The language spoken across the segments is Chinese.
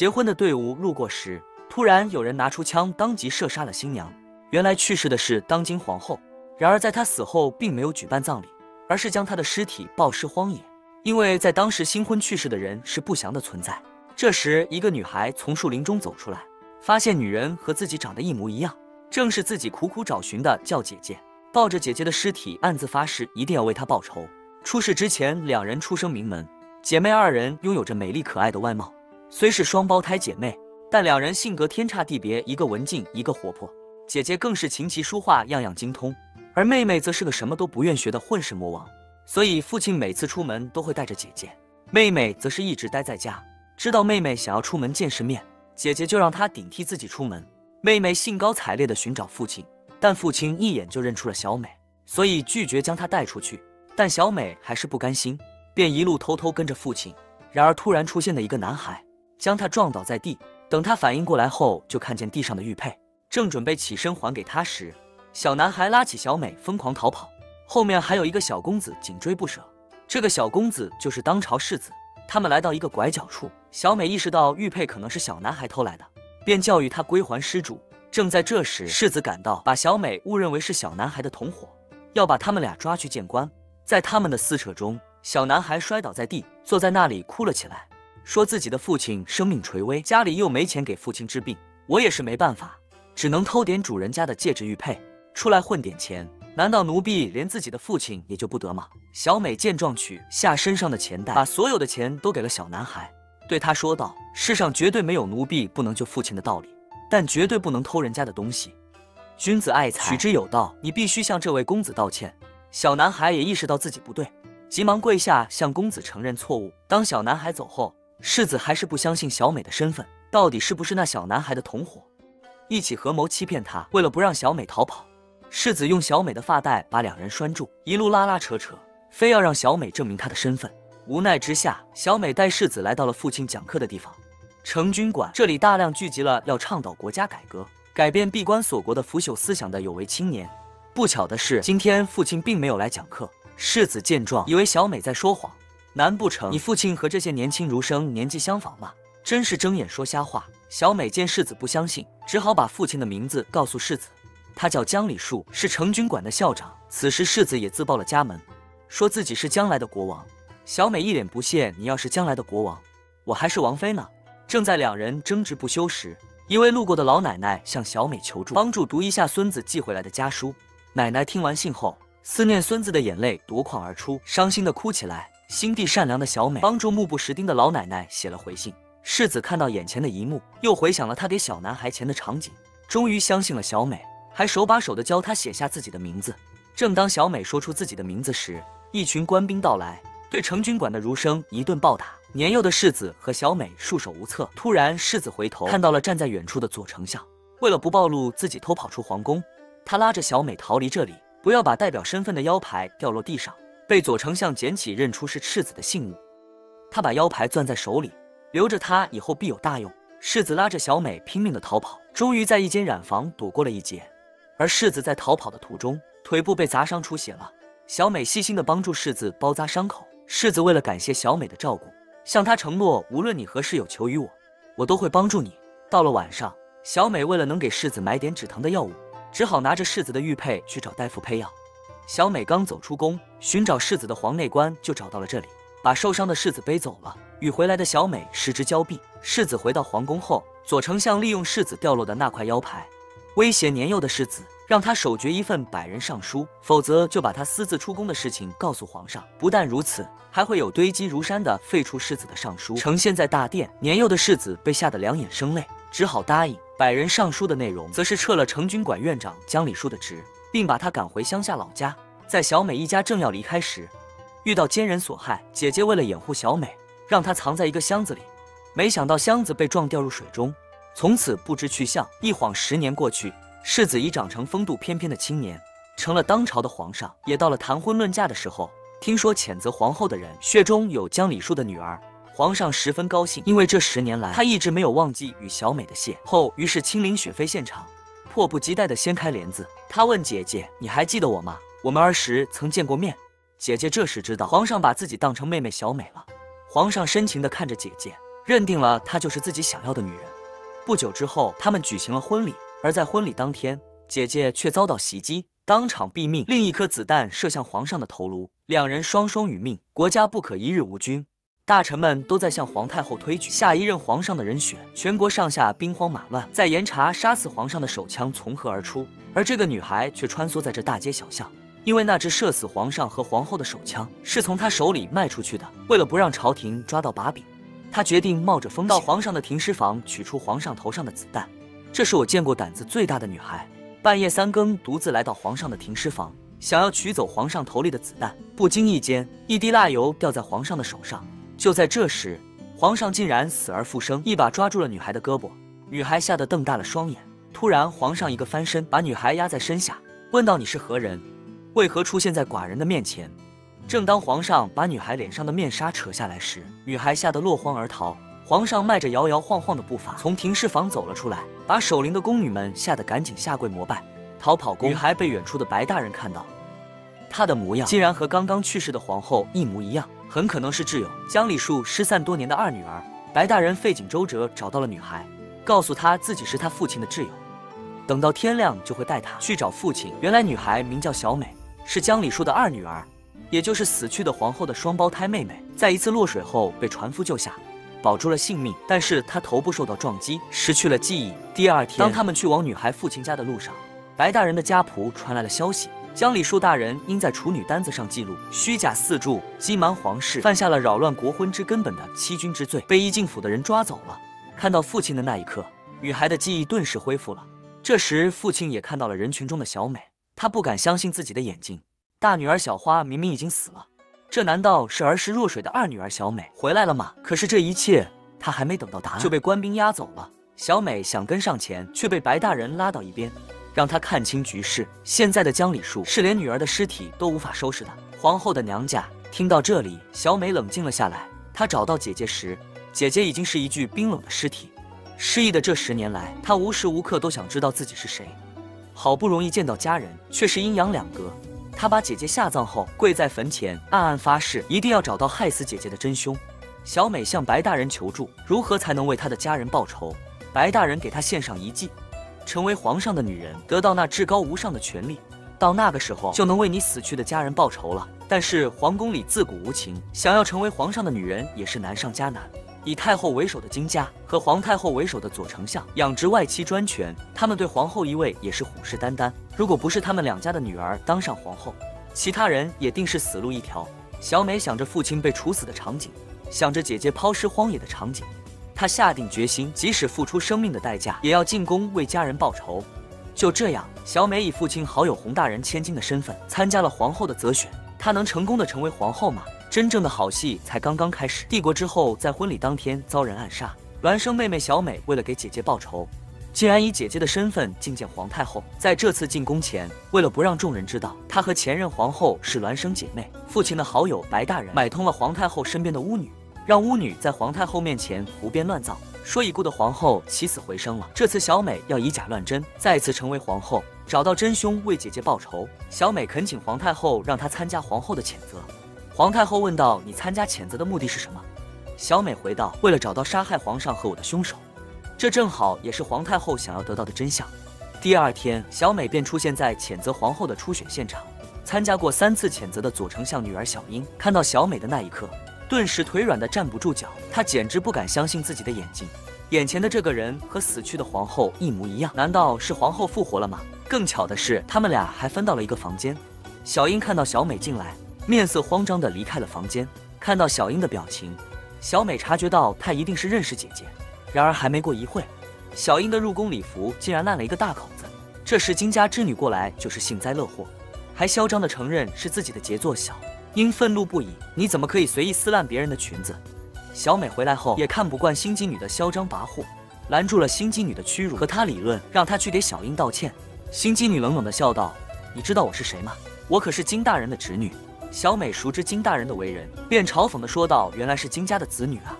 结婚的队伍路过时，突然有人拿出枪，当即射杀了新娘。原来去世的是当今皇后，然而在她死后并没有举办葬礼，而是将她的尸体暴尸荒野。因为在当时新婚去世的人是不祥的存在。这时，一个女孩从树林中走出来，发现女人和自己长得一模一样，正是自己苦苦找寻的叫姐姐。抱着姐姐的尸体，暗自发誓一定要为她报仇。出事之前，两人出生名门，姐妹二人拥有着美丽可爱的外貌，虽是双胞胎姐妹，但两人性格天差地别，一个文静，一个活泼。姐姐更是琴棋书画样样精通，而妹妹则是个什么都不愿学的混世魔王。所以父亲每次出门都会带着姐姐，妹妹则是一直待在家。知道妹妹想要出门见世面，姐姐就让她顶替自己出门。妹妹兴高采烈地寻找父亲，但父亲一眼就认出了小美，所以拒绝将她带出去。但小美还是不甘心，便一路偷偷跟着父亲。然而突然出现的一个男孩将她撞倒在地，等她反应过来后，就看见地上的玉佩，正准备起身还给她时，小男孩拉起小美疯狂逃跑，后面还有一个小公子紧追不舍。这个小公子就是当朝世子。他们来到一个拐角处，小美意识到玉佩可能是小男孩偷来的，便教育他归还失主。正在这时，世子赶到，把小美误认为是小男孩的同伙，要把他们俩抓去见官。在他们的撕扯中，小男孩摔倒在地，坐在那里哭了起来，说自己的父亲生命垂危，家里又没钱给父亲治病，我也是没办法，只能偷点主人家的戒指玉佩出来混点钱。难道奴婢连自己的父亲也就不得吗？小美见状，取下身上的钱袋，把所有的钱都给了小男孩，对他说道：世上绝对没有奴婢不能救父亲的道理，但绝对不能偷人家的东西。君子爱财，取之有道，你必须向这位公子道歉。小男孩也意识到自己不对，急忙跪下向公子承认错误。当小男孩走后，世子还是不相信小美的身份，到底是不是那小男孩的同伙，一起合谋欺骗他。为了不让小美逃跑，世子用小美的发带把两人拴住，一路拉拉扯扯，非要让小美证明她的身份。无奈之下，小美带世子来到了父亲讲课的地方——成均馆。这里大量聚集了要倡导国家改革、改变闭关锁国的腐朽思想的有为青年。不巧的是，今天父亲并没有来讲课。世子见状，以为小美在说谎，难不成你父亲和这些年轻儒生年纪相仿吗？真是睁眼说瞎话。小美见世子不相信，只好把父亲的名字告诉世子。他叫江礼树，是成均馆的校长。此时世子也自报了家门，说自己是将来的国王。小美一脸不屑：你要是将来的国王，我还是王妃呢。正在两人争执不休时，一位路过的老奶奶向小美求助，帮助读一下孙子寄回来的家书。奶奶听完信后，思念孙子的眼泪夺眶而出，伤心的哭起来。心地善良的小美帮助目不识丁的老奶奶写了回信。世子看到眼前的一幕，又回想了他给小男孩钱的场景，终于相信了小美，还手把手地教他写下自己的名字。正当小美说出自己的名字时，一群官兵到来，对成均馆的儒生一顿暴打。年幼的世子和小美束手无策。突然，世子回头看到了站在远处的左丞相，为了不暴露自己偷跑出皇宫，他拉着小美逃离这里，不要把代表身份的腰牌掉落地上。被左丞相捡起，认出是世子的信物，他把腰牌攥在手里，留着它以后必有大用。世子拉着小美拼命地逃跑，终于在一间染房躲过了一劫。而世子在逃跑的途中，腿部被砸伤出血了。小美细心地帮助世子包扎伤口。世子为了感谢小美的照顾，向她承诺，无论你何时有求于我，我都会帮助你。到了晚上，小美为了能给世子买点止疼的药物，只好拿着世子的玉佩去找大夫配药。小美刚走出宫，寻找世子的皇内官就找到了这里，把受伤的世子背走了。与回来的小美失之交臂。世子回到皇宫后，左丞相利用世子掉落的那块腰牌，威胁年幼的世子，让他手决一份百人上书，否则就把他私自出宫的事情告诉皇上。不但如此，还会有堆积如山的废除世子的上书呈现在大殿。年幼的世子被吓得两眼生泪，只好答应。百人上书的内容则是撤了成均馆院长江礼树的职，并把他赶回乡下老家。在小美一家正要离开时，遇到奸人所害。姐姐为了掩护小美，让她藏在一个箱子里，没想到箱子被撞掉入水中，从此不知去向。一晃10年过去，世子已长成风度翩翩的青年，成了当朝的皇上。也到了谈婚论嫁的时候，听说谴责皇后的人血中有江礼树的女儿，皇上十分高兴，因为这10年来他一直没有忘记与小美的邂逅。于是亲临雪妃现场，迫不及待地掀开帘子。他问姐姐：你还记得我吗？我们儿时曾见过面。姐姐这时知道皇上把自己当成妹妹小美了。皇上深情地看着姐姐，认定了她就是自己想要的女人。不久之后，他们举行了婚礼，而在婚礼当天，姐姐却遭到袭击，当场毙命，另一颗子弹射向皇上的头颅，两人双双殒命，国家不可一日无君。大臣们都在向皇太后推举下一任皇上的人选，全国上下兵荒马乱，在严查杀死皇上的手枪从何而出，而这个女孩却穿梭在这大街小巷，因为那只射死皇上和皇后的手枪是从她手里卖出去的。为了不让朝廷抓到把柄，她决定冒着风险到皇上的停尸房取出皇上头上的子弹。这是我见过胆子最大的女孩，半夜3更独自来到皇上的停尸房，想要取走皇上头里的子弹。不经意间，一滴蜡油掉在皇上的手上。就在这时，皇上竟然死而复生，一把抓住了女孩的胳膊。女孩吓得瞪大了双眼。突然，皇上一个翻身，把女孩压在身下，问道：“你是何人？为何出现在寡人的面前？”正当皇上把女孩脸上的面纱扯下来时，女孩吓得落荒而逃。皇上迈着摇摇晃晃的步伐从停尸房走了出来，把守灵的宫女们吓得赶紧下跪膜拜。逃跑宫女孩被远处的白大人看到，她的模样竟然和刚刚去世的皇后一模一样，很可能是挚友江礼树失散多年的二女儿。白大人费尽周折找到了女孩，告诉她自己是她父亲的挚友，等到天亮就会带她去找父亲。原来女孩名叫小美，是江礼树的二女儿，也就是死去的皇后的双胞胎妹妹。在一次落水后被船夫救下，保住了性命，但是她头部受到撞击，失去了记忆。第二天，当他们去往女孩父亲家的路上，白大人的家仆传来了消息，江礼树大人因在处女单子上记录虚假4注，欺瞒皇室，犯下了扰乱国婚之根本的欺君之罪，被义敬府的人抓走了。看到父亲的那一刻，女孩的记忆顿时恢复了。这时，父亲也看到了人群中的小美，他不敢相信自己的眼睛。大女儿小花明明已经死了，这难道是儿时落水的二女儿小美回来了吗？可是这一切，他还没等到答案，就被官兵押走了。小美想跟上前，却被白大人拉到一边，让他看清局势。现在的江礼树是连女儿的尸体都无法收拾的。皇后的娘家。听到这里，小美冷静了下来。她找到姐姐时，姐姐已经是一具冰冷的尸体。失忆的这10年来，她无时无刻都想知道自己是谁。好不容易见到家人，却是阴阳两隔。她把姐姐下葬后，跪在坟前暗暗发誓，一定要找到害死姐姐的真凶。小美向白大人求助，如何才能为她的家人报仇？白大人给她献上一计，成为皇上的女人，得到那至高无上的权利，到那个时候就能为你死去的家人报仇了。但是皇宫里自古无情，想要成为皇上的女人也是难上加难。以太后为首的金家和皇太后为首的左丞相养殖外戚专权，他们对皇后一位也是虎视眈眈。如果不是他们两家的女儿当上皇后，其他人也定是死路一条。小美想着父亲被处死的场景，想着姐姐抛尸荒野的场景，她下定决心，即使付出生命的代价，也要进宫为家人报仇。就这样，小美以父亲好友洪大人千金的身份参加了皇后的择选。她能成功的成为皇后吗？真正的好戏才刚刚开始。帝国之后，在婚礼当天遭人暗杀，孪生妹妹小美为了给姐姐报仇，竟然以姐姐的身份觐见皇太后。在这次进宫前，为了不让众人知道她和前任皇后是孪生姐妹，父亲的好友白大人买通了皇太后身边的巫女，让巫女在皇太后面前胡编乱造，说已故的皇后起死回生了。这次小美要以假乱真，再次成为皇后，找到真凶为姐姐报仇。小美恳请皇太后让她参加皇后的谴责。皇太后问道：“你参加谴责的目的是什么？”小美回道：“为了找到杀害皇上和我的凶手。”这正好也是皇太后想要得到的真相。第二天，小美便出现在谴责皇后的初选现场。参加过3次谴责的左丞相女儿小英看到小美的那一刻，顿时腿软的站不住脚，她简直不敢相信自己的眼睛。眼前的这个人和死去的皇后一模一样，难道是皇后复活了吗？更巧的是，他们俩还分到了一个房间。小英看到小美进来，面色慌张地离开了房间。看到小英的表情，小美察觉到她一定是认识姐姐。然而还没过一会，小英的入宫礼服竟然烂了一个大口子。这时金家之女过来就是幸灾乐祸，还嚣张地承认是自己的杰作小。英愤怒不已：“你怎么可以随意撕烂别人的裙子？”小美回来后也看不惯新姬女的嚣张跋扈，拦住了新姬女的屈辱，和她理论，让她去给小英道歉。新姬女冷冷地笑道：“你知道我是谁吗？我可是金大人的侄女。”小美熟知金大人的为人，便嘲讽地说道：“原来是金家的子女啊！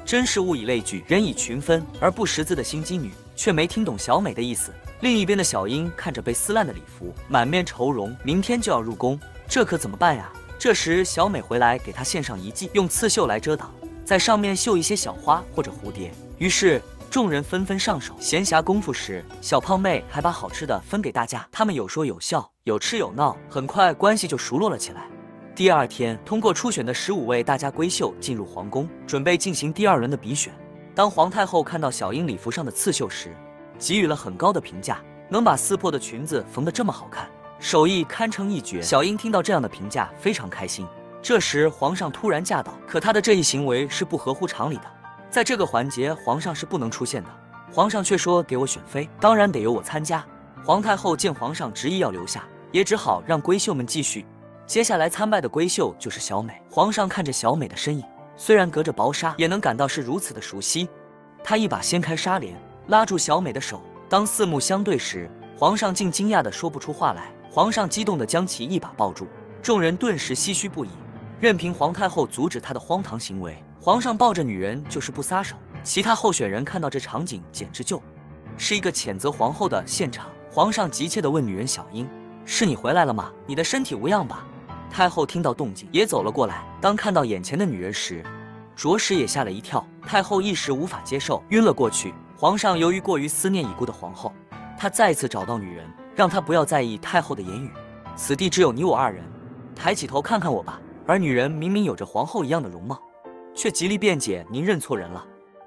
真是物以类聚，人以群分。”而不识字的新姬女却没听懂小美的意思。另一边的小英看着被撕烂的礼服，满面愁容，明天就要入宫，这可怎么办呀？这时小美回来给她献上一计，用刺绣来遮挡，在上面绣一些小花或者蝴蝶。于是众人纷纷上手。闲暇功夫时，小胖妹还把好吃的分给大家，他们有说有笑，有吃有闹，很快关系就熟络了起来。第二天，通过初选的15位大家闺秀进入皇宫，准备进行第2轮的比选。当皇太后看到小英礼服上的刺绣时，给予了很高的评价，能把撕破的裙子缝得这么好看，手艺堪称一绝。小英听到这样的评价，非常开心。这时皇上突然驾到，可他的这一行为是不合乎常理的，在这个环节皇上是不能出现的。皇上却说给我选妃，当然得由我参加。皇太后见皇上执意要留下，也只好让闺秀们继续。接下来参拜的闺秀就是小美。皇上看着小美的身影，虽然隔着薄纱，也能感到是如此的熟悉。他一把掀开纱帘，拉住小美的手。当四目相对时，皇上竟惊讶地说不出话来。皇上激动地将其一把抱住，众人顿时唏嘘不已。任凭皇太后阻止他的荒唐行为，皇上抱着女人就是不撒手。其他候选人看到这场景，简直就是一个谴责皇后的现场。皇上急切地问女人小英：“是你回来了吗？你的身体无恙吧？”太后听到动静，也走了过来。当看到眼前的女人时，着实也吓了一跳。太后一时无法接受，晕了过去。皇上由于过于思念已故的皇后，他再次找到女人，让她不要在意太后的言语。此地只有你我2人，抬起头看看我吧。而女人明明有着皇后一样的容貌，却极力辩解：“您认错人了，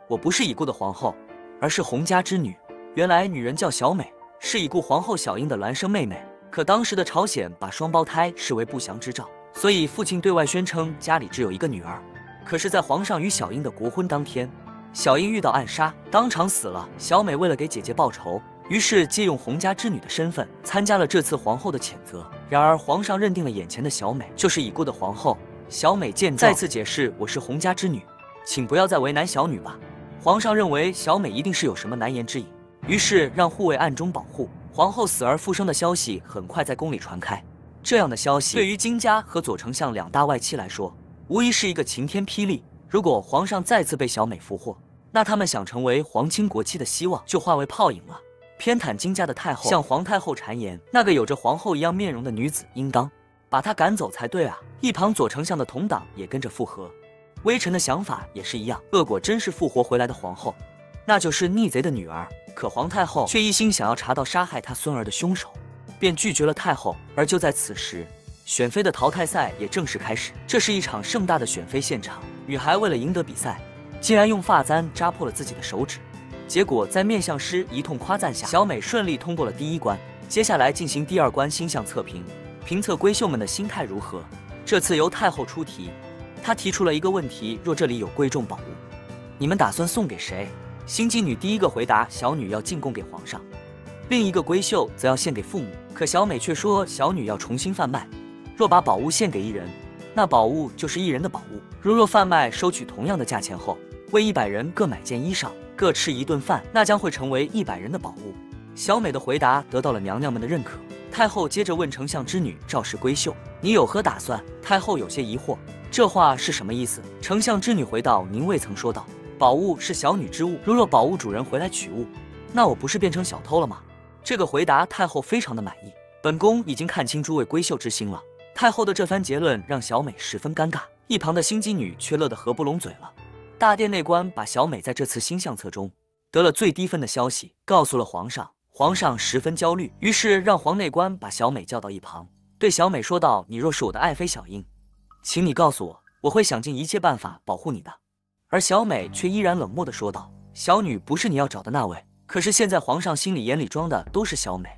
我不是已故的皇后，而是洪家之女。”原来女人叫小美，是已故皇后小英的孪生妹妹。可当时的朝鲜把双胞胎视为不祥之兆，所以父亲对外宣称家里只有一个女儿。可是，在皇上与小英的国婚当天，小英遇到暗杀，当场死了。小美为了给姐姐报仇，于是借用洪家之女的身份参加了这次皇后的谴责。然而皇上认定了眼前的小美就是已故的皇后。小美见状再次解释：“我是洪家之女，请不要再为难小女吧。”皇上认为小美一定是有什么难言之隐，于是让护卫暗中保护。皇后死而复生的消息很快在宫里传开。这样的消息对于金家和左丞相2大外戚来说，无疑是一个晴天霹雳。如果皇上再次被小美俘获，那他们想成为皇亲国戚的希望就化为泡影了。偏袒金家的太后向皇太后谗言，那个有着皇后一样面容的女子应当把她赶走才对啊！一旁左丞相的同党也跟着附和。微臣的想法也是一样，恶果真是复活回来的皇后，那就是逆贼的女儿。可皇太后却一心想要查到杀害她孙儿的凶手，便拒绝了太后。而就在此时，选妃的淘汰赛也正式开始。这是一场盛大的选妃现场，女孩为了赢得比赛，竟然用发簪扎破了自己的手指。结果在面相师一通夸赞下，小美顺利通过了第1关。接下来进行第2关星象测评，评测闺秀们的心态如何。这次由太后出题，她提出了一个问题：若这里有贵重宝物，你们打算送给谁？心机女第一个回答：小女要进贡给皇上，另一个闺秀则要献给父母。可小美却说小女要重新贩卖，若把宝物献给1人，那宝物就是1人的宝物；若贩卖收取同样的价钱后，为100人各买件衣裳，各吃1顿饭，那将会成为100人的宝物。小美的回答得到了娘娘们的认可。太后接着问丞相之女赵氏闺秀：“你有何打算？”太后有些疑惑，这话是什么意思？丞相之女回道：“您未曾说到，宝物是小女之物，若宝物主人回来取物，那我不是变成小偷了吗？”这个回答太后非常的满意。本宫已经看清诸位闺秀之心了。太后的这番结论让小美十分尴尬，一旁的心机女却乐得合不拢嘴了。大殿内官把小美在这次星象测中得了最低分的消息告诉了皇上，皇上十分焦虑，于是让皇内官把小美叫到一旁，对小美说道：“你若是我的爱妃小英，请你告诉我，我会想尽一切办法保护你的。”而小美却依然冷漠地说道：“小女不是你要找的那位。”可是现在皇上心里眼里装的都是小美，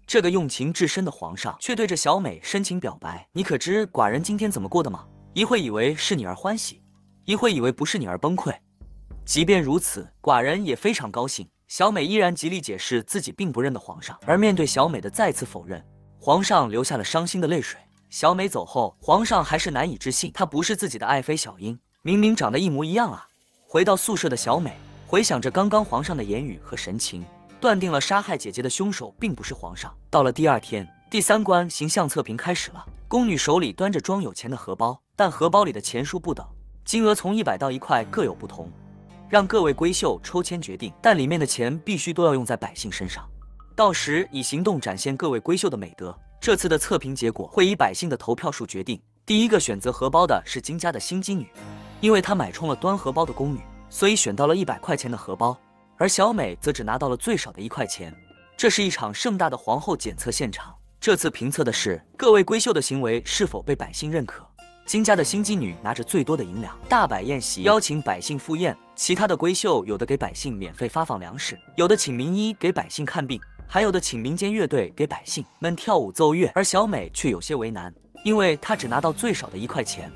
这个用情至深的皇上却对着小美深情表白：“你可知寡人今天怎么过的吗？一会以为是你而欢喜，一会以为不是你而崩溃。即便如此，寡人也非常高兴。”小美依然极力解释自己并不认得皇上，而面对小美的再次否认，皇上流下了伤心的泪水。小美走后，皇上还是难以置信，她不是自己的爱妃小英，明明长得一模一样啊！回到宿舍的小美回想着刚刚皇上的言语和神情，断定了杀害姐姐的凶手并不是皇上。到了第2天，第3关形象测评开始了。宫女手里端着装有钱的荷包，但荷包里的钱数不等，金额从100到1块各有不同，让各位闺秀抽签决定，但里面的钱必须都要用在百姓身上，到时以行动展现各位闺秀的美德。这次的测评结果会以百姓的投票数决定。第一个选择荷包的是金家的心机女，因为她买充了端荷包的宫女，所以选到了100块钱的荷包，而小美则只拿到了最少的1块钱。这是一场盛大的皇后检测现场，这次评测的是各位闺秀的行为是否被百姓认可。金家的新姬女拿着最多的银两，大摆宴席，邀请百姓赴宴。其他的闺秀有的给百姓免费发放粮食，有的请名医给百姓看病，还有的请民间乐队给百姓们跳舞奏乐。而小美却有些为难，因为她只拿到最少的1块钱。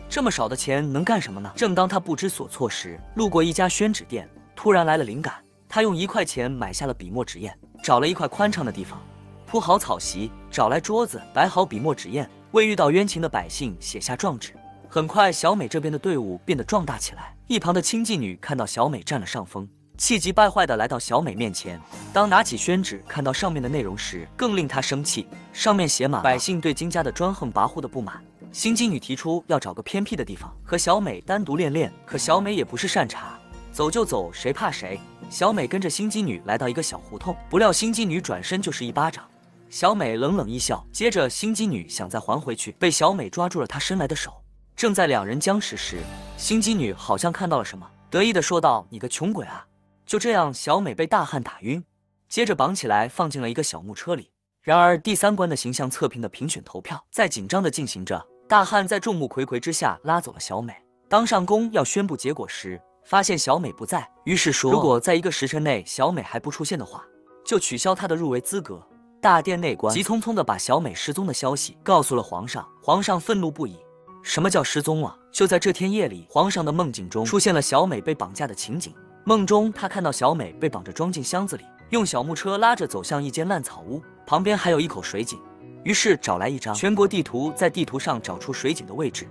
这么少的钱能干什么呢？正当她不知所措时，路过一家宣纸店，突然来了灵感。她用1块钱买下了笔墨纸砚，找了一块宽敞的地方，铺好草席，找来桌子，摆好笔墨纸砚，为遇到冤情的百姓写下状纸。很快，小美这边的队伍变得壮大起来。一旁的亲妓女看到小美占了上风，气急败坏地来到小美面前。当拿起宣纸看到上面的内容时，更令她生气。上面写满百姓对金家的专横跋扈的不满。新妓女提出要找个偏僻的地方和小美单独练练，可小美也不是善茬，走就走，谁怕谁。小美跟着新妓女来到一个小胡同，不料新妓女转身就是一巴掌。小美冷冷一笑，接着新妓女想再还回去，被小美抓住了她伸来的手。正在两人僵持时，新妓女好像看到了什么，得意地说道：“你个穷鬼啊！”就这样，小美被大汉打晕，接着绑起来放进了一个小木车里。然而第3关的形象测评的评选投票在紧张地进行着，大汉在众目睽睽之下拉走了小美。当上宫要宣布结果时，发现小美不在，于是说如果在1个时辰内小美还不出现的话，就取消她的入围资格。大殿内官急匆匆地把小美失踪的消息告诉了皇上，皇上愤怒不已。什么叫失踪了？就在这天夜里，皇上的梦境中出现了小美被绑架的情景。梦中他看到小美被绑着装进箱子里，用小木车拉着走向一间烂草屋，旁边还有一口水井。于是找来一张全国地图，在地图上找出水井的位置，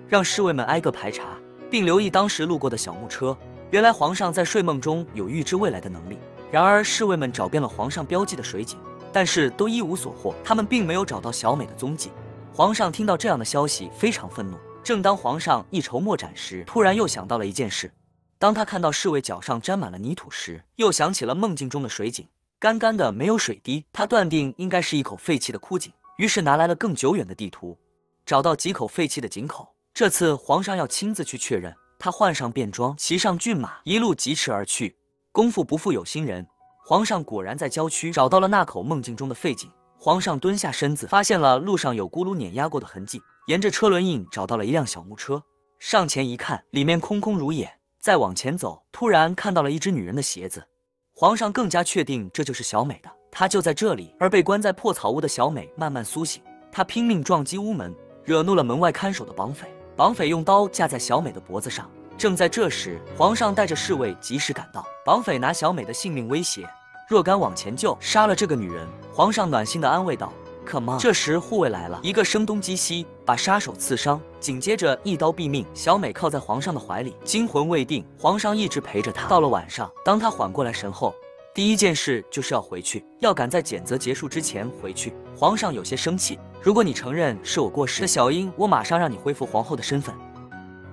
让侍卫们挨个排查，并留意当时路过的小木车。原来皇上在睡梦中有预知未来的能力。然而侍卫们找遍了皇上标记的水井，但是都一无所获，他们并没有找到小美的踪迹。皇上听到这样的消息非常愤怒。正当皇上一筹莫展时，突然又想到了一件事。当他看到侍卫脚上沾满了泥土时，又想起了梦境中的水井，干干的没有水滴，他断定应该是一口废弃的枯井，于是拿来了更久远的地图，找到几口废弃的井口。这次皇上要亲自去确认。他换上便装，骑上骏马，一路疾驰而去。功夫不负有心人，皇上果然在郊区找到了那口梦境中的废井。皇上蹲下身子，发现了路上有轱辘碾压过的痕迹，沿着车轮印找到了一辆小木车，上前一看，里面空空如也。再往前走，突然看到了一只女人的鞋子。皇上更加确定这就是小美的，她就在这里。而被关在破草屋的小美慢慢苏醒，她拼命撞击屋门，惹怒了门外看守的绑匪。绑匪用刀架在小美的脖子上。正在这时，皇上带着侍卫及时赶到，绑匪拿小美的性命威胁，若敢往前救，杀了这个女人。皇上暖心地安慰道：“可妈。”这时护卫来了，一个声东击西，把杀手刺伤，紧接着一刀毙命。小美靠在皇上的怀里，惊魂未定。皇上一直陪着她。到了晚上，当她缓过来神后，第一件事就是要回去，要赶在检测结束之前回去。皇上有些生气：“如果你承认是我过世，那小英，我马上让你恢复皇后的身份。”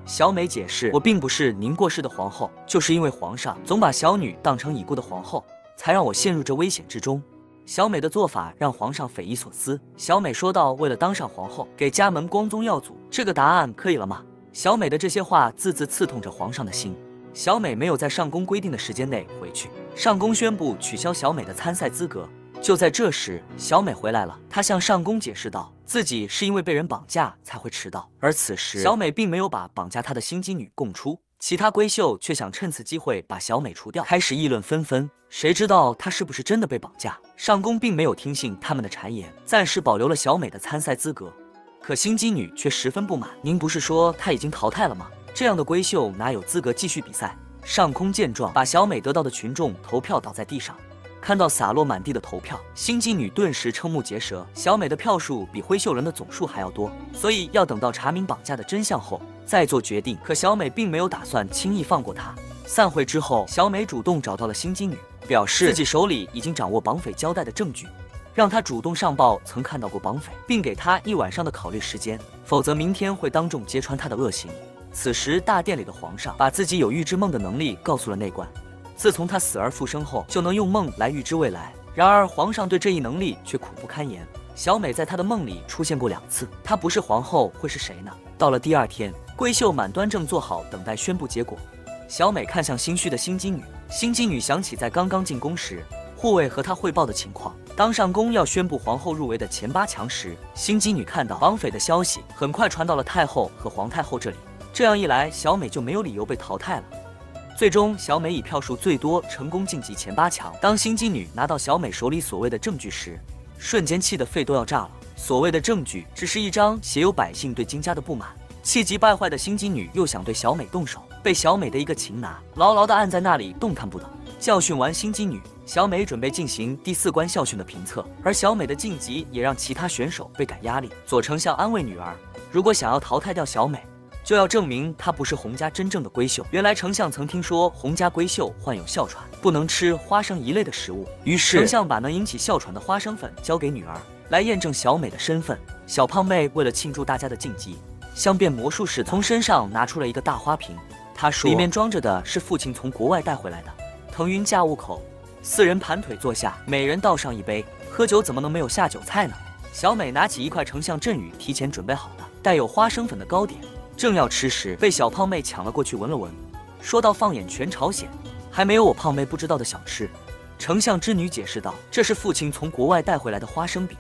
小美解释：“我并不是您过世的皇后，就是因为皇上总把小女当成已故的皇后，才让我陷入这危险之中。”小美的做法让皇上匪夷所思。小美说道：“为了当上皇后，给家门光宗耀祖，这个答案可以了吗？”小美的这些话字字刺痛着皇上的心。小美没有在上宫规定的时间内回去，上宫宣布取消小美的参赛资格。就在这时，小美回来了，她向上宫解释道，自己是因为被人绑架才会迟到。而此时，小美并没有把绑架她的新姬女供出，其他闺秀却想趁此机会把小美除掉，开始议论纷纷。谁知道她是不是真的被绑架？上宫并没有听信他们的谗言，暂时保留了小美的参赛资格。可新姬女却十分不满：“您不是说她已经淘汰了吗？这样的闺秀哪有资格继续比赛？”上空见状，把小美得到的群众投票倒在地上。看到洒落满地的投票，新姬女顿时瞠目结舌。小美的票数比灰秀人的总数还要多，所以要等到查明绑架的真相后再做决定。可小美并没有打算轻易放过她。散会之后，小美主动找到了新姬女，表示自己手里已经掌握绑匪交代的证据，让她主动上报曾看到过绑匪，并给她1晚上的考虑时间，否则明天会当众揭穿她的恶行。此时大殿里的皇上把自己有预知梦的能力告诉了内官，自从他死而复生后，就能用梦来预知未来。然而皇上对这一能力却苦不堪言。小美在他的梦里出现过2次，她不是皇后会是谁呢？到了第2天，闺秀满端正坐好，等待宣布结果。小美看向心虚的新姬女，新姬女想起在刚刚进宫时，护卫和她汇报的情况。当上宫要宣布皇后入围的前8强时，新姬女看到绑匪的消息很快传到了太后和皇太后这里。这样一来，小美就没有理由被淘汰了。最终，小美以票数最多成功晋级前8强。当新姬女拿到小美手里所谓的证据时，瞬间气得肺都要炸了。所谓的证据只是一张写有百姓对金家的不满。气急败坏的新姬女又想对小美动手，被小美的一个擒拿牢牢地按在那里，动弹不得。教训完新姬女，小美准备进行第4关校训的评测，而小美的晋级也让其他选手倍感压力。左丞相安慰女儿，如果想要淘汰掉小美，就要证明她不是洪家真正的闺秀。原来丞相曾听说洪家闺秀患有哮喘，不能吃花生一类的食物，于是丞相把能引起哮喘的花生粉交给女儿，来验证小美的身份。小胖妹为了庆祝大家的晋级，像变魔术似的从身上拿出了一个大花瓶，她说里面装着的是父亲从国外带回来的腾云驾雾口。4人盘腿坐下，每人倒上一杯，喝酒怎么能没有下酒菜呢？小美拿起一块丞相振宇提前准备好的带有花生粉的糕点，正要吃时，被小胖妹抢了过去闻了闻，说到放眼全朝鲜，还没有我胖妹不知道的小吃。丞相之女解释道，这是父亲从国外带回来的花生饼，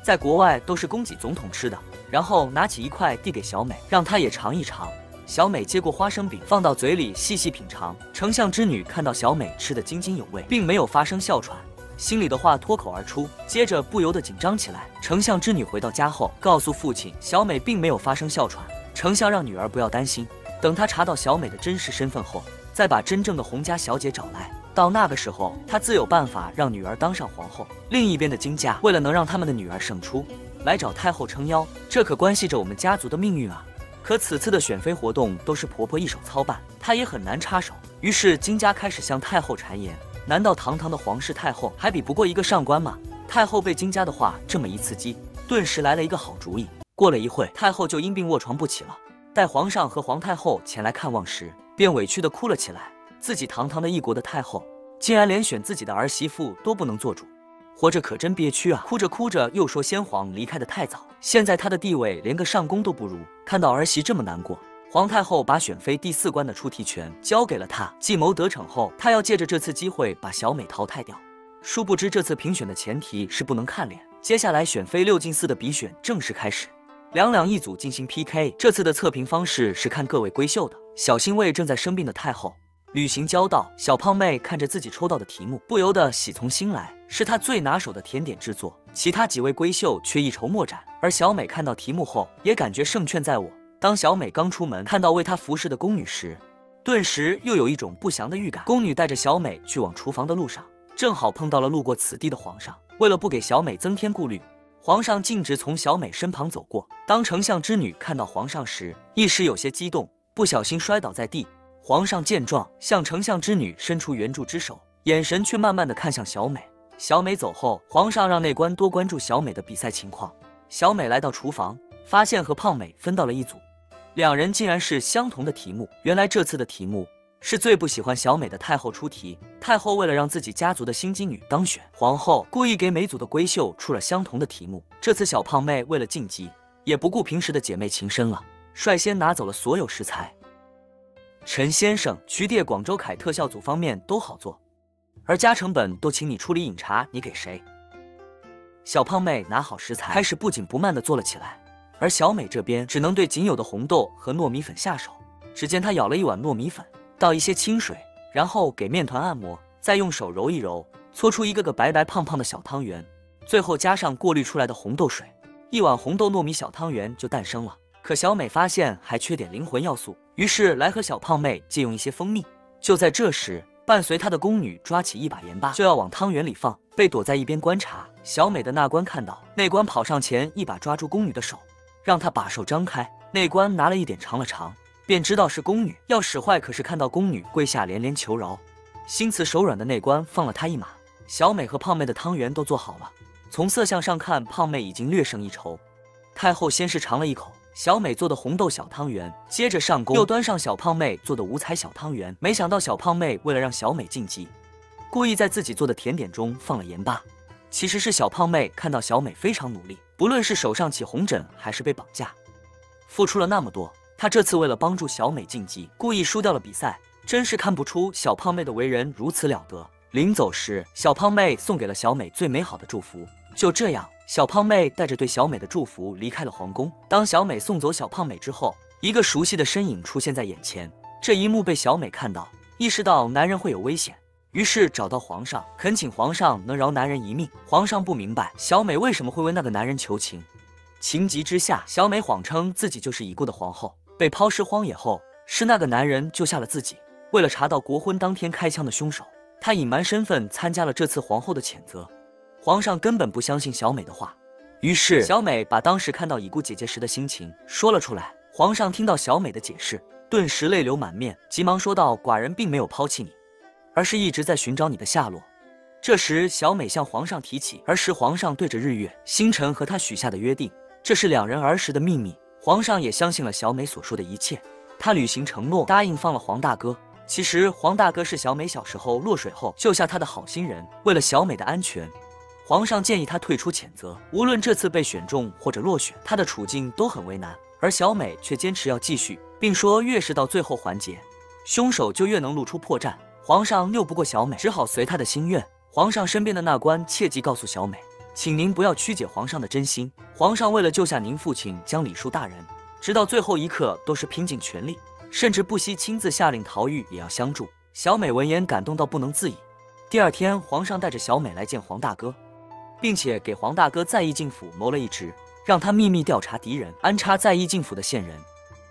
在国外都是供给总统吃的。然后拿起一块递给小美，让她也尝一尝。小美接过花生饼，放到嘴里细细品尝。丞相之女看到小美吃得津津有味，并没有发生哮喘，心里的话脱口而出，接着不由得紧张起来。丞相之女回到家后，告诉父亲，小美并没有发生哮喘。丞相让女儿不要担心，等他查到小美的真实身份后，再把真正的洪家小姐找来。到那个时候，他自有办法让女儿当上皇后。另一边的金家，为了能让他们的女儿胜出，来找太后撑腰，这可关系着我们家族的命运啊！可此次的选妃活动都是婆婆一手操办，她也很难插手。于是金家开始向太后谗言：难道堂堂的皇室太后还比不过一个上官吗？太后被金家的话这么一刺激，顿时来了一个好主意。过了一会，太后就因病卧床不起了。待皇上和皇太后前来看望时，便委屈地哭了起来。自己堂堂的一国的太后，竟然连选自己的儿媳妇都不能做主，活着可真憋屈啊！哭着哭着又说先皇离开的太早，现在他的地位连个上宫都不如。看到儿媳这么难过，皇太后把选妃第4关的出题权交给了他。计谋得逞后，他要借着这次机会把小美淘汰掉。殊不知这次评选的前提是不能看脸。接下来选妃6进4的比选正式开始，2两一组进行 PK。这次的测评方式是看各位闺秀的。小欣为正在生病的太后履行交道，小胖妹看着自己抽到的题目，不由得喜从心来，是她最拿手的甜点制作。其他几位闺秀却一筹莫展，而小美看到题目后，也感觉胜券在握。当小美刚出门看到为她服侍的宫女时，顿时又有一种不祥的预感。宫女带着小美去往厨房的路上，正好碰到了路过此地的皇上。为了不给小美增添顾虑，皇上径直从小美身旁走过。当丞相之女看到皇上时，一时有些激动，不小心摔倒在地。皇上见状，向丞相之女伸出援助之手，眼神却慢慢地看向小美。小美走后，皇上让内官多关注小美的比赛情况。小美来到厨房，发现和胖美分到了一组，2人竟然是相同的题目。原来这次的题目是最不喜欢小美的太后出题。太后为了让自己家族的新姬女当选皇后，故意给每组的闺秀出了相同的题目。这次小胖妹为了晋级，也不顾平时的姐妹情深了，率先拿走了所有食材。陈先生，徐蝶广州凯特效组方面都好做，而加成本都请你处理饮茶，你给谁？小胖妹拿好食材，开始不紧不慢地做了起来，而小美这边只能对仅有的红豆和糯米粉下手。只见她舀了一碗糯米粉，倒一些清水，然后给面团按摩，再用手揉一揉，搓出一个个白白胖胖的小汤圆，最后加上过滤出来的红豆水，一碗红豆糯米小汤圆就诞生了。可小美发现还缺点灵魂要素，于是来和小胖妹借用一些蜂蜜。就在这时，伴随她的宫女抓起一把盐巴就要往汤圆里放，被躲在一边观察。小美的那官看到，内官跑上前一把抓住宫女的手，让她把手张开。内官拿了一点尝了尝，便知道是宫女，要使坏可是看到宫女跪下连连求饶，心慈手软的内官放了她一马。小美和胖妹的汤圆都做好了，从色相上看，胖妹已经略胜一筹。太后先是尝了一口小美做的红豆小汤圆，接着上宫又端上小胖妹做的五彩小汤圆。没想到小胖妹为了让小美晋级，故意在自己做的甜点中放了盐巴。其实是小胖妹看到小美非常努力，不论是手上起红疹还是被绑架，付出了那么多，他这次为了帮助小美晋级，故意输掉了比赛，真是看不出小胖妹的为人如此了得。临走时，小胖妹送给了小美最美好的祝福。就这样，小胖妹带着对小美的祝福离开了皇宫。当小美送走小胖美之后，一个熟悉的身影出现在眼前。这一幕被小美看到，意识到男人会有危险，于是找到皇上，恳请皇上能饶男人一命。皇上不明白小美为什么会为那个男人求情，情急之下，小美谎称自己就是已故的皇后，被抛尸荒野后，是那个男人救下了自己。为了查到国婚当天开枪的凶手，她隐瞒身份参加了这次皇后的谴责。皇上根本不相信小美的话，于是小美把当时看到已故姐姐时的心情说了出来。皇上听到小美的解释，顿时泪流满面，急忙说道：“寡人并没有抛弃你，而是一直在寻找你的下落。”这时小美向皇上提起儿时皇上对着日月星辰和她许下的约定，这是两人儿时的秘密。皇上也相信了小美所说的一切，他履行承诺，答应放了黄大哥。其实黄大哥是小美小时候落水后救下她的好心人，为了小美的安全，皇上建议他退出谴责。无论这次被选中或者落选，他的处境都很为难，而小美却坚持要继续，并说越是到最后环节，凶手就越能露出破绽。皇上拗不过小美，只好随他的心愿。皇上身边的那官切记告诉小美，请您不要曲解皇上的真心。皇上为了救下您父亲江礼树大人，直到最后一刻都是拼尽全力，甚至不惜亲自下令逃狱也要相助。小美闻言感动到不能自已。第二天，皇上带着小美来见黄大哥，并且给黄大哥在义靖府谋了一职，让他秘密调查敌人，安插在义靖府的线人。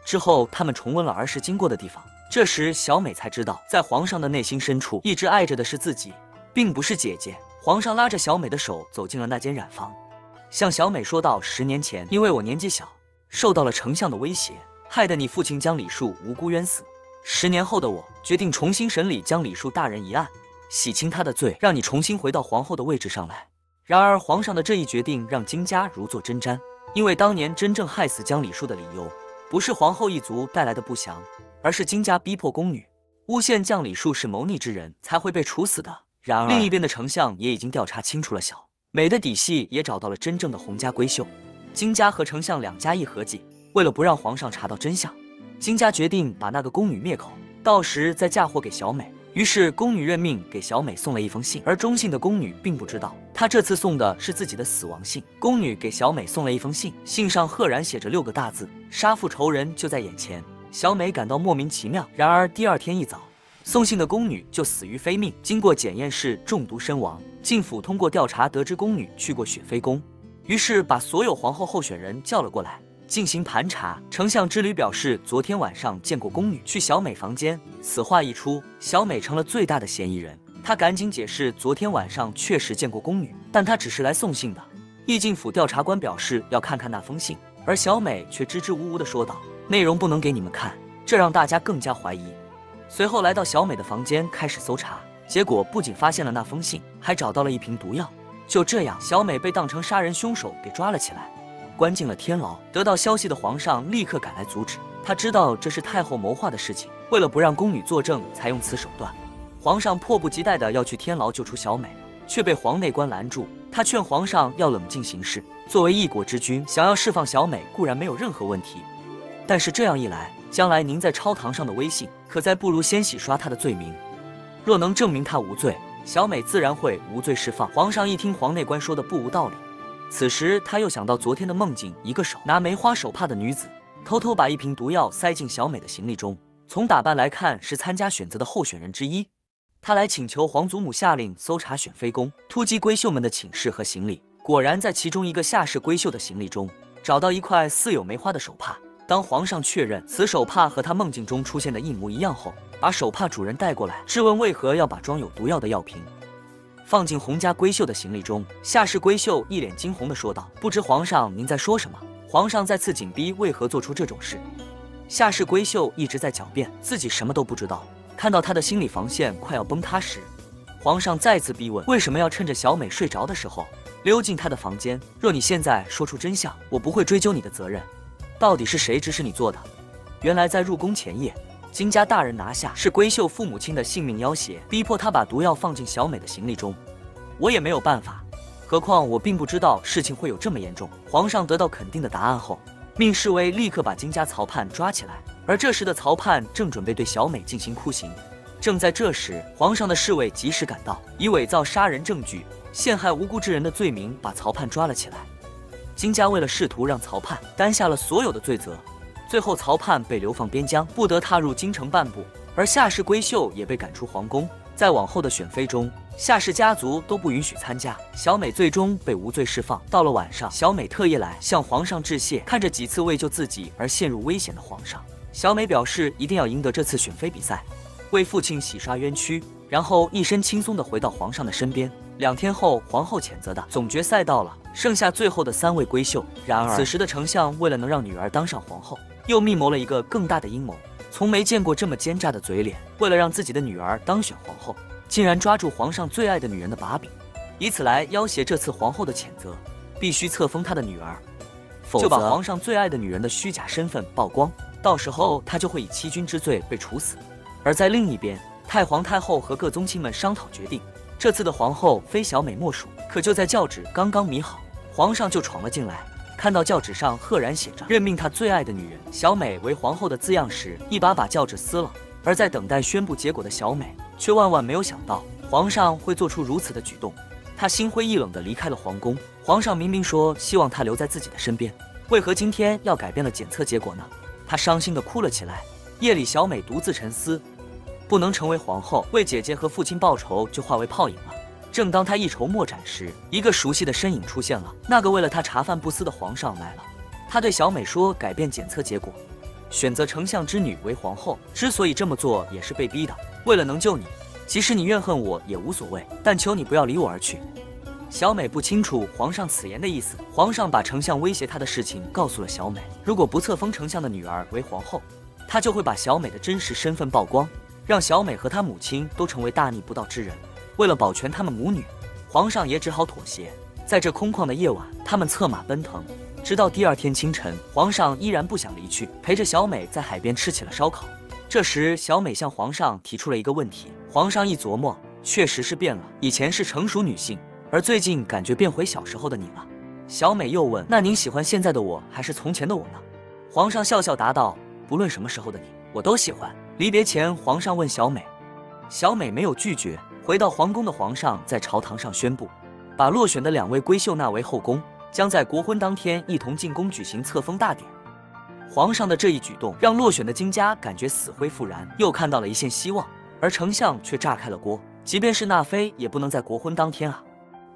之后他们重温了儿时经过的地方，这时小美才知道，在皇上的内心深处一直爱着的是自己，并不是姐姐。皇上拉着小美的手走进了那间染坊，向小美说道：“10年前，因为我年纪小，受到了丞相的威胁，害得你父亲江礼树无辜冤死。10年后的我决定重新审理江礼树大人一案，洗清他的罪，让你重新回到皇后的位置上来。”然而皇上的这一决定让金家如坐针毡，因为当年真正害死江礼树的理由，不是皇后一族带来的不祥，而是金家逼迫宫女诬陷江礼树是谋逆之人，才会被处死的。然而另一边的丞相也已经调查清楚了小美的底细，也找到了真正的洪家闺秀。金家和丞相两家一合计，为了不让皇上查到真相，金家决定把那个宫女灭口，到时再嫁祸给小美。于是宫女认命给小美送了一封信，而中信的宫女并不知道，她这次送的是自己的死亡信。宫女给小美送了一封信，信上赫然写着6个大字：杀父仇人就在眼前。小美感到莫名其妙。然而第二天一早，送信的宫女就死于非命，经过检验是中毒身亡。晋府通过调查得知宫女去过雪妃宫，于是把所有皇后候选人叫了过来进行盘查。丞相之旅表示昨天晚上见过宫女去小美房间，此话一出，小美成了最大的嫌疑人。她赶紧解释昨天晚上确实见过宫女，但她只是来送信的。义靖府调查官表示要看看那封信，而小美却支支吾吾地说道：“内容不能给你们看。”这让大家更加怀疑。随后来到小美的房间开始搜查，结果不仅发现了那封信，还找到了一瓶毒药。就这样，小美被当成杀人凶手给抓了起来，关进了天牢。得到消息的皇上立刻赶来阻止，他知道这是太后谋划的事情，为了不让宫女作证，才用此手段。皇上迫不及待地要去天牢救出小美，却被皇内官拦住。他劝皇上要冷静行事，作为一国之君，想要释放小美固然没有任何问题，但是这样一来，将来您在抄堂上的威信，可再不如先洗刷他的罪名。若能证明他无罪，小美自然会无罪释放。皇上一听皇内官说的不无道理，此时他又想到昨天的梦境，一个手拿梅花手帕的女子，偷偷把一瓶毒药塞进小美的行李中，从打扮来看是参加选择的候选人之一。他来请求皇祖母下令搜查选妃宫，突击闺秀们的寝室和行李，果然在其中一个夏氏闺秀的行李中找到一块似有梅花的手帕。当皇上确认此手帕和他梦境中出现的一模一样后，把手帕主人带过来，质问为何要把装有毒药的药瓶放进洪家闺秀的行李中。夏氏闺秀一脸惊红地说道：“不知皇上您在说什么？”皇上再次紧逼为何做出这种事。夏氏闺秀一直在狡辩自己什么都不知道。看到她的心理防线快要崩塌时，皇上再次逼问为什么要趁着小美睡着的时候溜进她的房间。若你现在说出真相，我不会追究你的责任。到底是谁指使你做的？原来在入宫前夜，金家大人拿下是闺秀父母亲的性命要挟，逼迫他把毒药放进小美的行李中。我也没有办法，何况我并不知道事情会有这么严重。皇上得到肯定的答案后，命侍卫立刻把金家曹盼抓起来。而这时的曹盼正准备对小美进行酷刑。正在这时，皇上的侍卫及时赶到，以伪造杀人证据、陷害无辜之人的罪名把曹盼抓了起来。金家为了试图让曹盼担下了所有的罪责，最后曹盼被流放边疆，不得踏入京城半步。而夏氏闺秀也被赶出皇宫。在往后的选妃中，夏氏家族都不允许参加。小美最终被无罪释放。到了晚上，小美特意来向皇上致谢。看着几次为救自己而陷入危险的皇上，小美表示一定要赢得这次选妃比赛，为父亲洗刷冤屈，然后一身轻松地回到皇上的身边。2天后，皇后谴责的总决赛到了，剩下最后的3位闺秀。然而，此时的丞相为了能让女儿当上皇后，又密谋了一个更大的阴谋。从没见过这么奸诈的嘴脸，为了让自己的女儿当选皇后，竟然抓住皇上最爱的女人的把柄，以此来要挟这次皇后的谴责，必须册封她的女儿，否则就把皇上最爱的女人的虚假身份曝光，到时候她就会以欺君之罪被处死。而在另一边，太皇太后和各宗亲们商讨决定，这次的皇后非小美莫属。可就在教旨刚刚拟好，皇上就闯了进来。看到教旨上赫然写着任命他最爱的女人小美为皇后的字样时，一把把教旨撕了。而在等待宣布结果的小美却万万没有想到皇上会做出如此的举动。她心灰意冷地离开了皇宫。皇上明明说希望她留在自己的身边，为何今天要改变了检测结果呢？她伤心地哭了起来。夜里，小美独自沉思，不能成为皇后，为姐姐和父亲报仇就化为泡影了。正当他一筹莫展时，一个熟悉的身影出现了。那个为了他茶饭不思的皇上来了。他对小美说，改变检测结果，选择丞相之女为皇后，之所以这么做也是被逼的。为了能救你，即使你怨恨我也无所谓，但求你不要离我而去。小美不清楚皇上此言的意思。皇上把丞相威胁她的事情告诉了小美，如果不册封丞相的女儿为皇后，他就会把小美的真实身份曝光，让小美和她母亲都成为大逆不道之人。为了保全他们母女，皇上也只好妥协。在这空旷的夜晚，他们策马奔腾，直到第2天清晨，皇上依然不想离去，陪着小美在海边吃起了烧烤。这时，小美向皇上提出了一个问题。皇上一琢磨，确实是变了，以前是成熟女性，而最近感觉变回小时候的你了。小美又问，那您喜欢现在的我还是从前的我呢？皇上笑笑答道，不论什么时候的你，我都喜欢。离别前，皇上问小美，小美没有拒绝。回到皇宫的皇上在朝堂上宣布，把落选的2位闺秀纳为后宫，将在国婚当天一同进宫举行册封大典。皇上的这一举动让落选的金家感觉死灰复燃，又看到了一线希望。而丞相却炸开了锅，即便是纳妃也不能在国婚当天啊，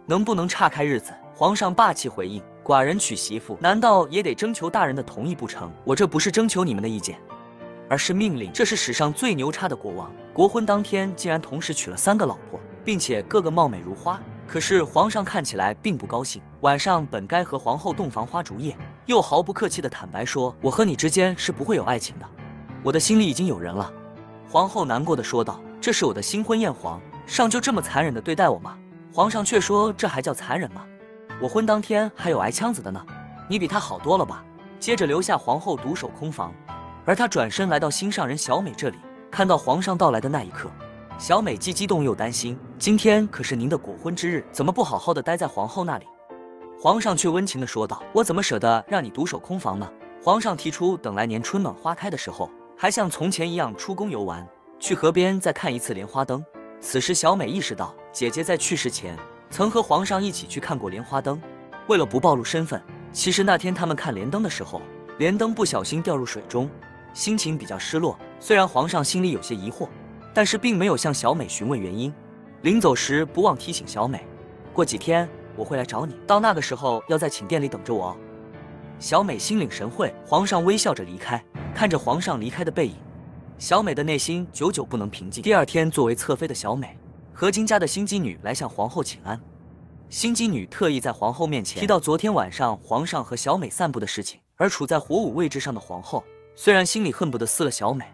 能不能岔开日子？皇上霸气回应，寡人娶媳妇难道也得征求大人的同意不成？我这不是征求你们的意见，而是命令。这是史上最牛叉的国王，国婚当天竟然同时娶了3个老婆，并且个个貌美如花。可是皇上看起来并不高兴。晚上本该和皇后洞房花烛夜，又毫不客气地坦白说，我和你之间是不会有爱情的，我的心里已经有人了。皇后难过地说道，这是我的新婚燕皇上就这么残忍地对待我吗？皇上却说，这还叫残忍吗？我婚当天还有挨枪子的呢，你比他好多了吧？接着留下皇后独守空房，而他转身来到心上人小美这里。看到皇上到来的那一刻，小美既激动又担心，今天可是您的果婚之日，怎么不好好的待在皇后那里？皇上却温情地说道，我怎么舍得让你独守空房呢？皇上提出等来年春暖花开的时候，还像从前一样出宫游玩，去河边再看一次莲花灯。此时小美意识到，姐姐在去世前曾和皇上一起去看过莲花灯。为了不暴露身份，其实那天他们看莲灯的时候，莲灯不小心掉入水中，心情比较失落。虽然皇上心里有些疑惑，但是并没有向小美询问原因。临走时不忘提醒小美，过几天我会来找你，到那个时候要在寝殿里等着我哦。小美心领神会。皇上微笑着离开，看着皇上离开的背影，小美的内心久久不能平静。第2天，作为侧妃的小美和金家的新姬女来向皇后请安。新姬女特意在皇后面前提到昨天晚上皇上和小美散步的事情，而处在火舞位置上的皇后虽然心里恨不得撕了小美，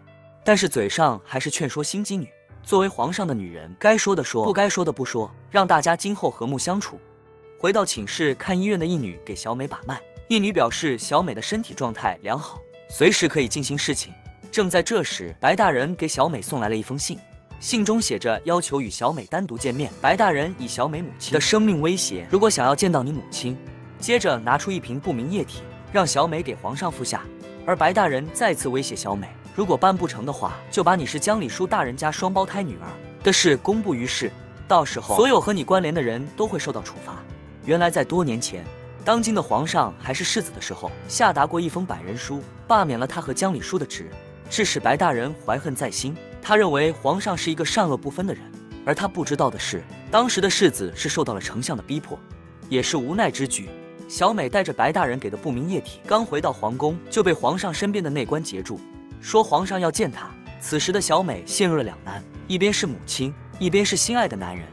但是嘴上还是劝说新姬女，作为皇上的女人，该说的说，不该说的不说，让大家今后和睦相处。回到寝室，看医院的义女给小美把脉，义女表示小美的身体状态良好，随时可以进行事情。正在这时，白大人给小美送来了一封信，信中写着要求与小美单独见面。白大人以小美母亲的生命威胁，如果想要见到你母亲，接着拿出一瓶不明液体，让小美给皇上付下。而白大人再次威胁小美，如果办不成的话，就把你是江里书大人家双胞胎女儿的事公布于世，到时候所有和你关联的人都会受到处罚。原来在多年前，当今的皇上还是世子的时候，下达过一封百人书，罢免了他和江里书的职，致使白大人怀恨在心。他认为皇上是一个善恶不分的人，而他不知道的是，当时的世子是受到了丞相的逼迫，也是无奈之举。小美带着白大人给的不明液体，刚回到皇宫就被皇上身边的内官截住，说皇上要见她。此时的小美陷入了两难，一边是母亲，一边是心爱的男人，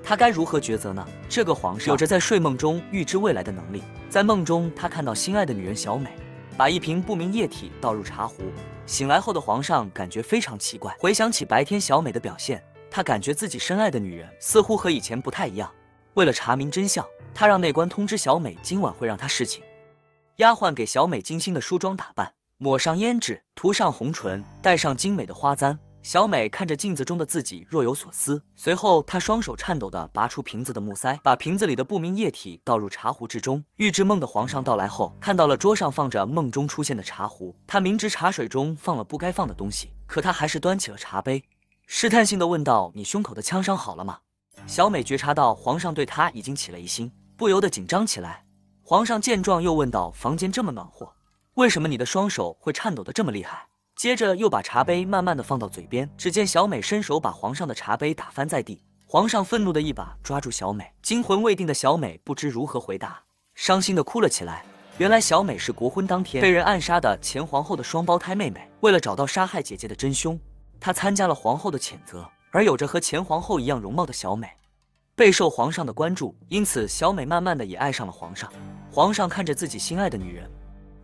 她该如何抉择呢？这个皇上有着在睡梦中预知未来的能力，在梦中他看到心爱的女人小美把一瓶不明液体倒入茶壶，醒来后的皇上感觉非常奇怪，回想起白天小美的表现，他感觉自己深爱的女人似乎和以前不太一样。为了查明真相，他让内官通知小美今晚会让她侍寝。丫鬟给小美精心的梳妆打扮，抹上胭脂，涂上红唇，戴上精美的花簪。小美看着镜子中的自己若有所思，随后她双手颤抖地拔出瓶子的木塞，把瓶子里的不明液体倒入茶壶之中。预知梦的皇上到来后，看到了桌上放着梦中出现的茶壶，他明知茶水中放了不该放的东西，可他还是端起了茶杯，试探性地问道：“你胸口的枪伤好了吗？”小美觉察到皇上对她已经起了疑心，不由得紧张起来。皇上见状又问道：“房间这么暖和，为什么你的双手会颤抖得这么厉害？”接着又把茶杯慢慢地放到嘴边，只见小美伸手把皇上的茶杯打翻在地。皇上愤怒的一把抓住小美，惊魂未定的小美不知如何回答，伤心地哭了起来。原来小美是国婚当天被人暗杀的前皇后的双胞胎妹妹，为了找到杀害姐姐的真凶，她参加了皇后的谴责。而有着和前皇后一样容貌的小美备受皇上的关注，因此小美慢慢的也爱上了皇上。皇上看着自己心爱的女人，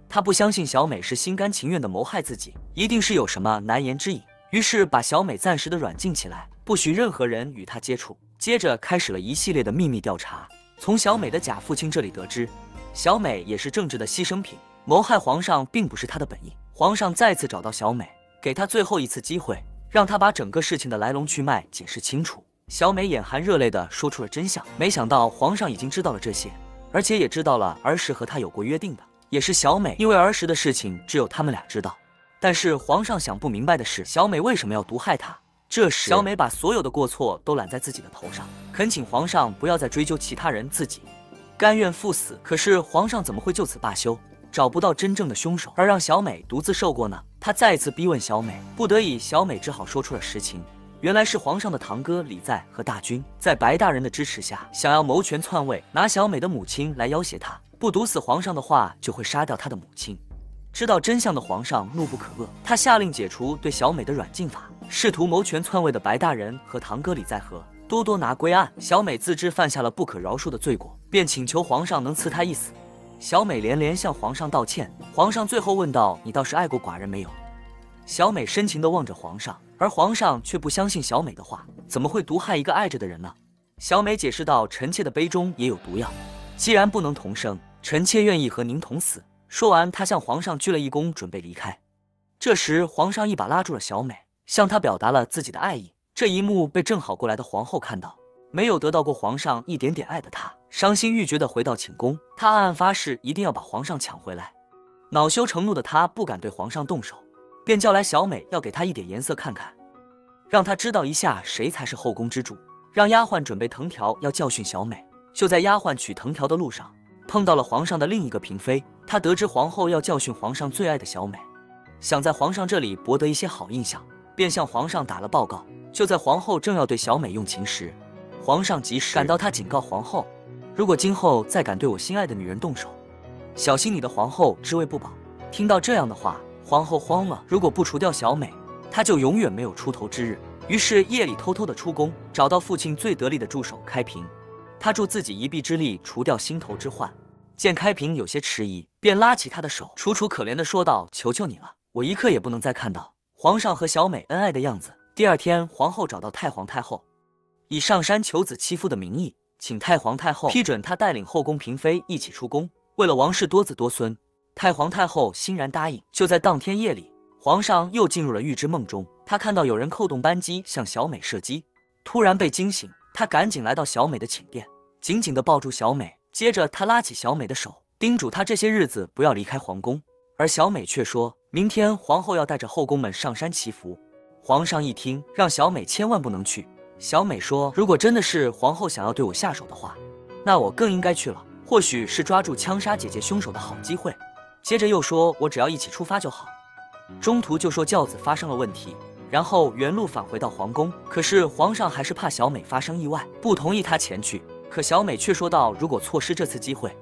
他不相信小美是心甘情愿的谋害自己，一定是有什么难言之隐，于是把小美暂时的软禁起来，不许任何人与她接触。接着开始了一系列的秘密调查。从小美的假父亲这里得知，小美也是政治的牺牲品，谋害皇上并不是她的本意。皇上再次找到小美，给她最后一次机会，让她把整个事情的来龙去脉解释清楚。小美眼含热泪地说出了真相，没想到皇上已经知道了这些，而且也知道了儿时和她有过约定的，也是小美，因为儿时的事情只有他们俩知道。但是皇上想不明白的是，小美为什么要毒害他？这时小美把所有的过错都揽在自己的头上，恳请皇上不要再追究其他人，自己甘愿赴死。可是皇上怎么会就此罢休，找不到真正的凶手，而让小美独自受过呢？他再次逼问小美，不得已小美只好说出了实情。原来是皇上的堂哥李在和大军在白大人的支持下，想要谋权篡位，拿小美的母亲来要挟他，不毒死皇上的话，就会杀掉他的母亲。知道真相的皇上怒不可遏，他下令解除对小美的软禁法，试图谋权篡位的白大人和堂哥李在和多多拿归案。小美自知犯下了不可饶恕的罪过，便请求皇上能赐她一死。小美连连向皇上道歉，皇上最后问道：“你倒是爱过寡人没有？”小美深情地望着皇上，而皇上却不相信小美的话，怎么会毒害一个爱着的人呢？小美解释道：“臣妾的杯中也有毒药，既然不能同生，臣妾愿意和您同死。”说完，她向皇上鞠了一躬，准备离开。这时，皇上一把拉住了小美，向她表达了自己的爱意。这一幕被正好过来的皇后看到，没有得到过皇上一点点爱的她，伤心欲绝地回到寝宫。她暗暗发誓，一定要把皇上抢回来。恼羞成怒的她不敢对皇上动手，便叫来小美，要给她一点颜色看看，让她知道一下谁才是后宫之主。让丫鬟准备藤条，要教训小美。就在丫鬟取藤条的路上，碰到了皇上的另一个嫔妃。她得知皇后要教训皇上最爱的小美，想在皇上这里博得一些好印象，便向皇上打了报告。就在皇后正要对小美用情时，皇上及时赶到，他警告皇后，如果今后再敢对我心爱的女人动手，小心你的皇后之位不保。听到这样的话，皇后慌了，如果不除掉小美，她就永远没有出头之日。于是夜里偷偷的出宫，找到父亲最得力的助手开平，他助自己一臂之力除掉心头之患。见开平有些迟疑，便拉起他的手，楚楚可怜的说道：“求求你了，我一刻也不能再看到皇上和小美恩爱的样子。”第二天，皇后找到太皇太后，以上山求子妻夫的名义，请太皇太后批准他带领后宫嫔妃一起出宫，为了王室多子多孙。太皇太后欣然答应。就在当天夜里，皇上又进入了预知梦中，他看到有人扣动扳机向小美射击，突然被惊醒，他赶紧来到小美的寝殿，紧紧地抱住小美。接着他拉起小美的手，叮嘱他这些日子不要离开皇宫。而小美却说明天皇后要带着后宫们上山祈福。皇上一听，让小美千万不能去。小美说，如果真的是皇后想要对我下手的话，那我更应该去了，或许是抓住枪杀姐姐凶手的好机会。接着又说，我只要一起出发就好。中途就说轿子发生了问题，然后原路返回到皇宫。可是皇上还是怕小美发生意外，不同意她前去。可小美却说道，如果错失这次机会，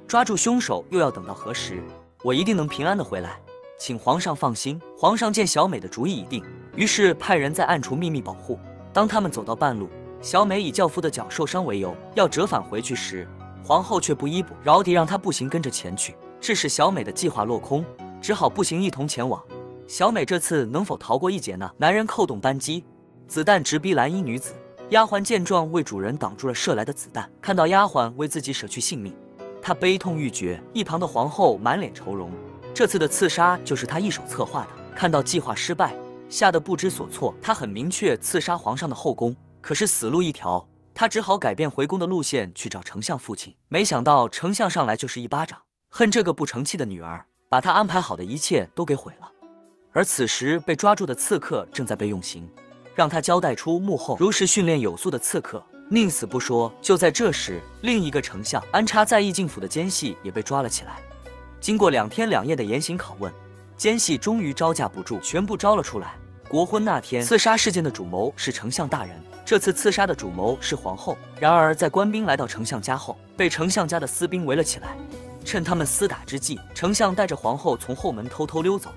抓住凶手又要等到何时？我一定能平安的回来，请皇上放心。皇上见小美的主意已定，于是派人在暗处秘密保护。当他们走到半路，小美以轿夫的脚受伤为由要折返回去时，皇后却不依不饶地让她步行跟着前去，致使小美的计划落空，只好步行一同前往。小美这次能否逃过一劫呢？男人扣动扳机，子弹直逼蓝衣女子。丫鬟见状，为主人挡住了射来的子弹。看到丫鬟为自己舍去性命，她悲痛欲绝。一旁的皇后满脸愁容，这次的刺杀就是她一手策划的。看到计划失败，吓得不知所措。她很明确刺杀皇上的后宫，可是死路一条，她只好改变回宫的路线去找丞相父亲。没想到丞相上来就是一巴掌，恨这个不成器的女儿，把她安排好的一切都给毁了。而此时被抓住的刺客正在被用刑，让他交代出幕后如实训练有素的刺客，宁死不说。就在这时，另一个丞相安插在义敬府的奸细也被抓了起来。经过2天2夜的严刑拷问，奸细终于招架不住，全部招了出来。国婚那天，刺杀事件的主谋是丞相大人，这次刺杀的主谋是皇后。然而在官兵来到丞相家后，被丞相家的私兵围了起来。趁他们厮打之际，丞相带着皇后从后门偷偷溜走。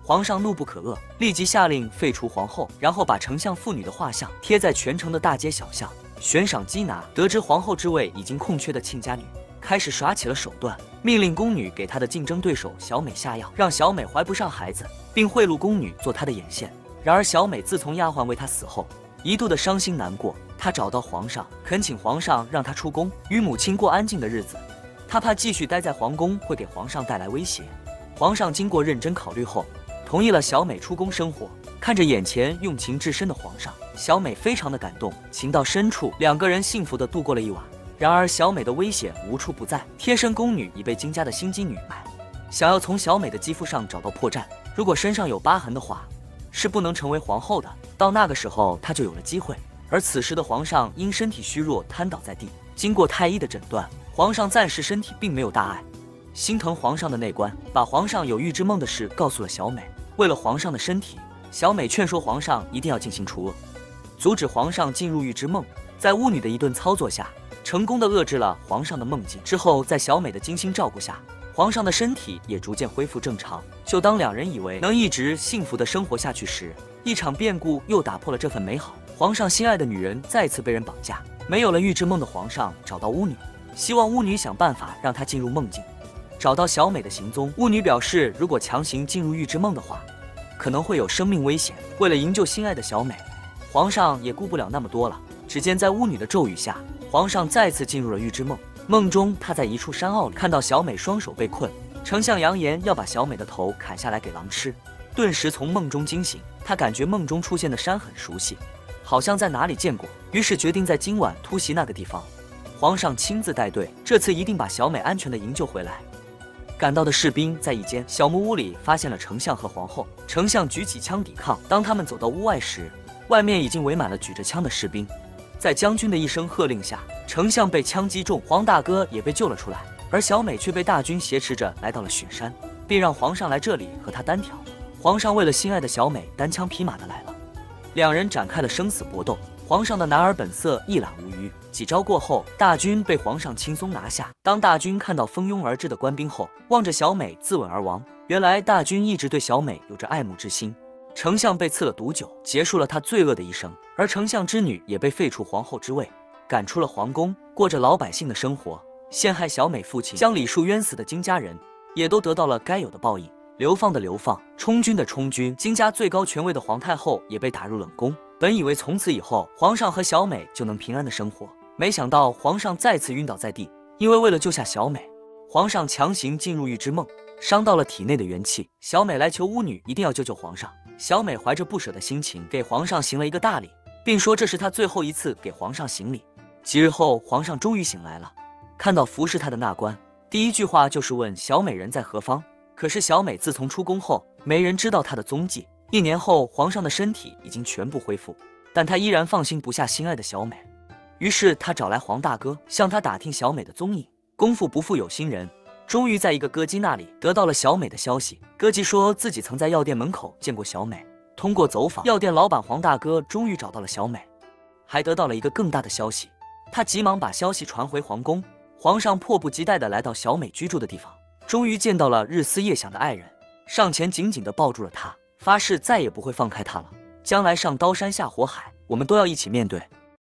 皇上怒不可遏，立即下令废除皇后，然后把丞相父女的画像贴在全城的大街小巷，悬赏缉拿。得知皇后之位已经空缺的亲家女开始耍起了手段，命令宫女给她的竞争对手小美下药，让小美怀不上孩子，并贿赂宫女做她的眼线。然而小美自从丫鬟为她死后，一度的伤心难过。她找到皇上，恳请皇上让她出宫，与母亲过安静的日子。她怕继续待在皇宫会给皇上带来威胁。皇上经过认真考虑后，同意了小美出宫生活。看着眼前用情至深的皇上，小美非常的感动，情到深处，2个人幸福的度过了一晚。然而小美的危险无处不在，贴身宫女已被金家的心机女买，想要从小美的肌肤上找到破绽，如果身上有疤痕的话，是不能成为皇后的。到那个时候，她就有了机会。而此时的皇上因身体虚弱瘫倒在地，经过太医的诊断，皇上暂时身体并没有大碍。心疼皇上的内官把皇上有预知梦的事告诉了小美。为了皇上的身体，小美劝说皇上一定要进行除恶，阻止皇上进入预知梦。在巫女的一顿操作下，成功的遏制了皇上的梦境。之后在小美的精心照顾下，皇上的身体也逐渐恢复正常。就当2人以为能一直幸福的生活下去时，一场变故又打破了这份美好。皇上心爱的女人再次被人绑架，没有了预知梦的皇上找到巫女，希望巫女想办法让她进入梦境。找到小美的行踪，巫女表示，如果强行进入预知梦的话，可能会有生命危险。为了营救心爱的小美，皇上也顾不了那么多了。只见在巫女的咒语下，皇上再次进入了预知梦。梦中他在一处山坳里看到小美双手被困，丞相扬言要把小美的头砍下来给狼吃。顿时从梦中惊醒，他感觉梦中出现的山很熟悉，好像在哪里见过，于是决定在今晚突袭那个地方。皇上亲自带队，这次一定把小美安全地营救回来。赶到的士兵在一间小木屋里发现了丞相和皇后。丞相举起枪抵抗，当他们走到屋外时，外面已经围满了举着枪的士兵。在将军的一声喝令下，丞相被枪击中，黄大哥也被救了出来，而小美却被大军挟持着来到了雪山，并让皇上来这里和他单挑。皇上为了心爱的小美，单枪匹马的来了，2人展开了生死搏斗。皇上的男儿本色一览无余，几招过后，大军被皇上轻松拿下。当大军看到蜂拥而至的官兵后，望着小美自刎而亡。原来大军一直对小美有着爱慕之心。丞相被赐了毒酒，结束了他罪恶的一生，而丞相之女也被废除皇后之位，赶出了皇宫，过着老百姓的生活。陷害小美父亲将李树冤死的金家人，也都得到了该有的报应。流放的流放，充军的充军，金家最高权威的皇太后也被打入冷宫。本以为从此以后皇上和小美就能平安的生活，没想到皇上再次晕倒在地。因为为了救下小美，皇上强行进入预知梦，伤到了体内的元气。小美来求巫女一定要救救皇上。小美怀着不舍的心情给皇上行了一个大礼，并说这是她最后一次给皇上行礼。几日后，皇上终于醒来了，看到服侍他的那官，第一句话就是问小美人在何方。可是小美自从出宫后，没人知道她的踪迹。1年后，皇上的身体已经全部恢复，但他依然放心不下心爱的小美。于是他找来黄大哥，向他打听小美的踪影。功夫不负有心人，终于在一个歌姬那里得到了小美的消息。歌姬说自己曾在药店门口见过小美。通过走访，药店老板黄大哥终于找到了小美，还得到了一个更大的消息。他急忙把消息传回皇宫。皇上迫不及待地来到小美居住的地方，终于见到了日思夜想的爱人，上前紧紧地抱住了她，发誓再也不会放开她了。将来上刀山下火海，我们都要一起面对。